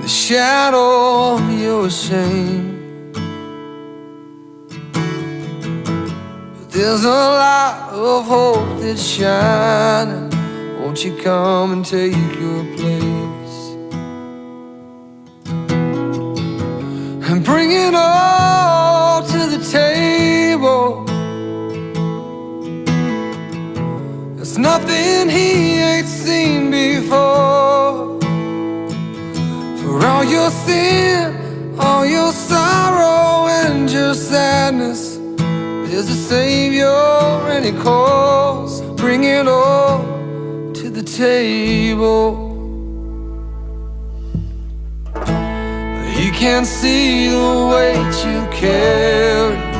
the shadow of your shame. But there's a light of hope that's shining. Won't you come and take your place and bring it all to the table? There's nothing he ain't seen before. For all your sin, all your sorrow and your sadness, there's a Savior and he calls. Bring it all to the table. He can't see the weight you carry.